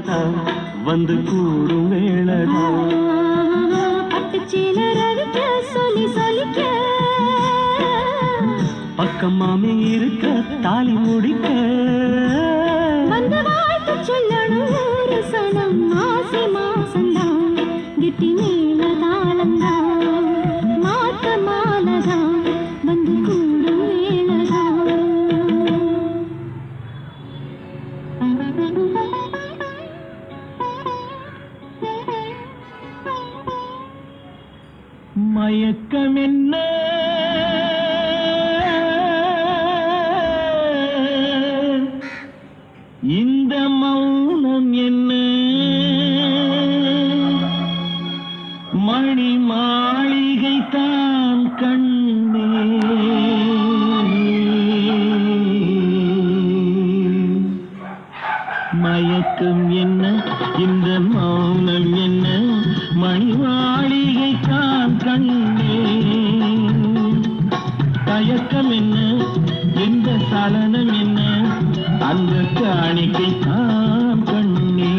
மேலதான் வந்து கூடும் வேளதான் சொல்லி சொல்லிக்க பக்கமாமே இருக்க தாலி முடிக்க வந்து வாழ்த்து சொல்லணும் ஒரு சனம் மாசி மாசந்தான் கிட்டி மேல தாளந்தான் மாத்த மாலதான் வந்து கூடும் வேளதான் மயக்கம் என்ன இந்த மௌனம் என்ன மணி மாளிகை தான் கண்ணே மயக்கம் என்ன இந்த மௌனம் என்ன மணி மாளிகை தான் கண்ணே தயக்கம் என்ன எந்த சலனம் என்ன அந்த காணிக்கை தான் கண்ணே